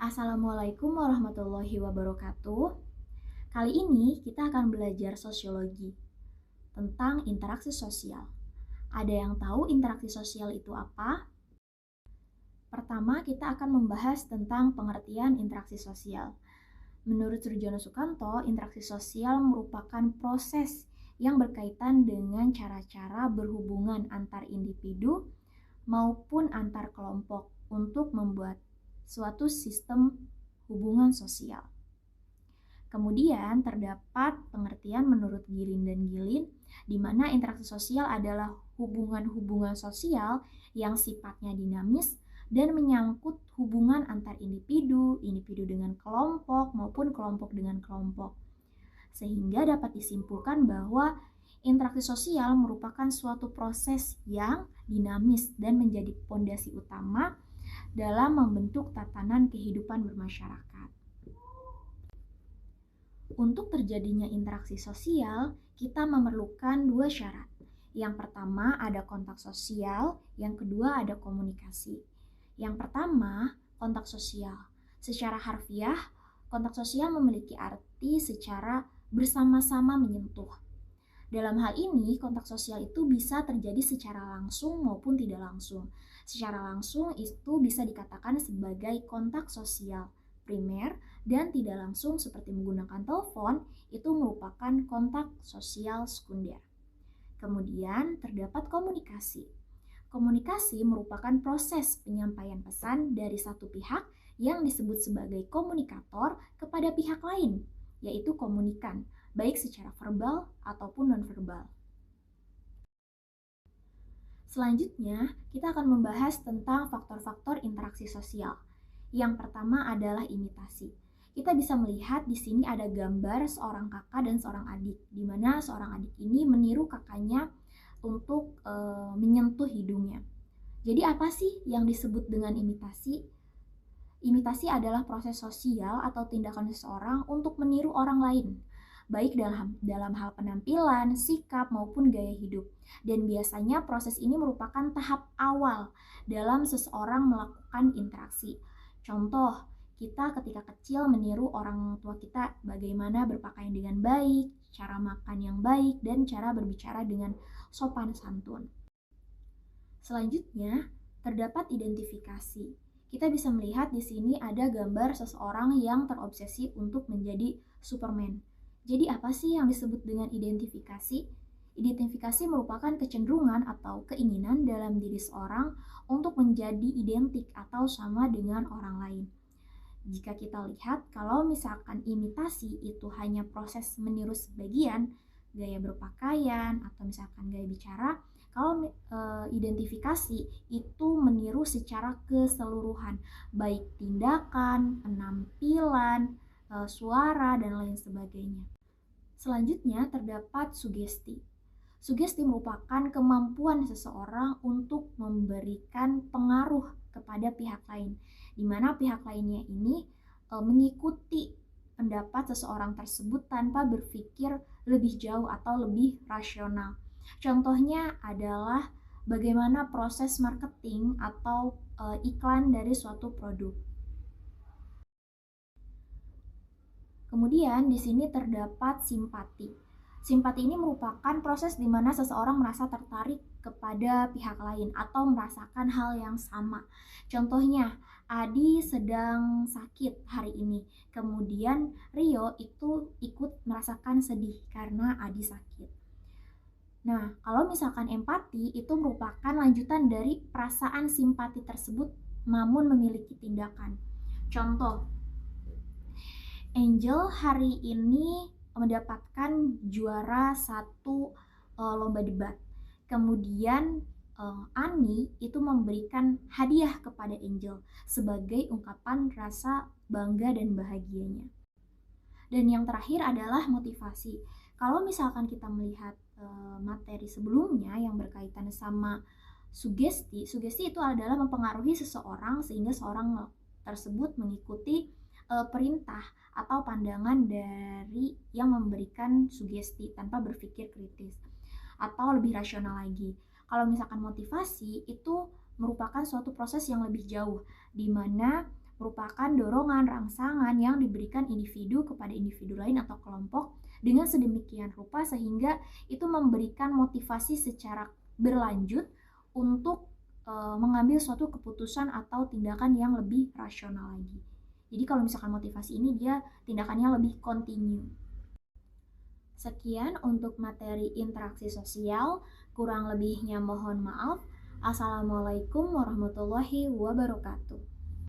Assalamualaikum warahmatullahi wabarakatuh. Kali ini kita akan belajar sosiologi tentang interaksi sosial. Ada yang tahu interaksi sosial itu apa? Pertama, kita akan membahas tentang pengertian interaksi sosial. Menurut Surjono Sukanto, interaksi sosial merupakan proses yang berkaitan dengan cara-cara berhubungan antar individu maupun antar kelompok untuk membuat suatu sistem hubungan sosial. Kemudian terdapat pengertian menurut Gilin dan Gilin, di mana interaksi sosial adalah hubungan-hubungan sosial yang sifatnya dinamis dan menyangkut hubungan antar individu, individu dengan kelompok maupun kelompok dengan kelompok. Sehingga dapat disimpulkan bahwa interaksi sosial merupakan suatu proses yang dinamis dan menjadi fondasi utama dalam membentuk tatanan kehidupan bermasyarakat. Untuk terjadinya interaksi sosial, kita memerlukan dua syarat. Yang pertama ada kontak sosial, yang kedua ada komunikasi. Yang pertama, kontak sosial. Secara harfiah, kontak sosial memiliki arti secara bersama-sama menyentuh. Dalam hal ini, kontak sosial itu bisa terjadi secara langsung maupun tidak langsung. Secara langsung itu bisa dikatakan sebagai kontak sosial primer, dan tidak langsung seperti menggunakan telepon itu merupakan kontak sosial sekunder. Kemudian terdapat komunikasi. Komunikasi merupakan proses penyampaian pesan dari satu pihak yang disebut sebagai komunikator kepada pihak lain, yaitu komunikan, baik secara verbal ataupun nonverbal. Selanjutnya, kita akan membahas tentang faktor-faktor interaksi sosial. Yang pertama adalah imitasi. Kita bisa melihat di sini ada gambar seorang kakak dan seorang adik, di mana seorang adik ini meniru kakaknya untuk menyentuh hidungnya. Jadi apa sih yang disebut dengan imitasi? Imitasi adalah proses sosial atau tindakan seseorang untuk meniru orang lain, baik dalam hal penampilan, sikap, maupun gaya hidup. Dan biasanya proses ini merupakan tahap awal dalam seseorang melakukan interaksi. Contoh, kita ketika kecil meniru orang tua kita bagaimana berpakaian dengan baik, cara makan yang baik, dan cara berbicara dengan sopan santun. Selanjutnya, terdapat identifikasi. Kita bisa melihat di sini ada gambar seseorang yang terobsesi untuk menjadi Superman. Jadi apa sih yang disebut dengan identifikasi? Identifikasi merupakan kecenderungan atau keinginan dalam diri seorang untuk menjadi identik atau sama dengan orang lain. Jika kita lihat, kalau misalkan imitasi itu hanya proses meniru sebagian, gaya berpakaian atau misalkan gaya bicara, kalau identifikasi itu meniru secara keseluruhan, baik tindakan, penampilan, suara, dan lain sebagainya. Selanjutnya terdapat sugesti. Sugesti merupakan kemampuan seseorang untuk memberikan pengaruh kepada pihak lain, di mana pihak lainnya ini mengikuti pendapat seseorang tersebut tanpa berpikir lebih jauh atau lebih rasional. Contohnya adalah bagaimana proses marketing atau iklan dari suatu produk. Kemudian di sini terdapat simpati. Simpati ini merupakan proses di mana seseorang merasa tertarik kepada pihak lain atau merasakan hal yang sama. Contohnya, Adi sedang sakit hari ini. Kemudian Rio itu ikut merasakan sedih karena Adi sakit. Nah, kalau misalkan empati itu merupakan lanjutan dari perasaan simpati tersebut namun memiliki tindakan. Contoh, Angel hari ini mendapatkan juara satu lomba debat. Kemudian Ani itu memberikan hadiah kepada Angel sebagai ungkapan rasa bangga dan bahagianya. Dan yang terakhir adalah motivasi. Kalau misalkan kita melihat materi sebelumnya yang berkaitan sama sugesti, sugesti itu adalah mempengaruhi seseorang sehingga seorang tersebut mengikuti perintah atau pandangan dari yang memberikan sugesti tanpa berpikir kritis atau lebih rasional lagi. Kalau misalkan motivasi itu merupakan suatu proses yang lebih jauh, di mana merupakan dorongan rangsangan yang diberikan individu kepada individu lain atau kelompok dengan sedemikian rupa sehingga itu memberikan motivasi secara berlanjut untuk mengambil suatu keputusan atau tindakan yang lebih rasional lagi. Jadi kalau misalkan motivasi ini dia tindakannya lebih kontinu. Sekian untuk materi interaksi sosial, kurang lebihnya mohon maaf. Assalamualaikum warahmatullahi wabarakatuh.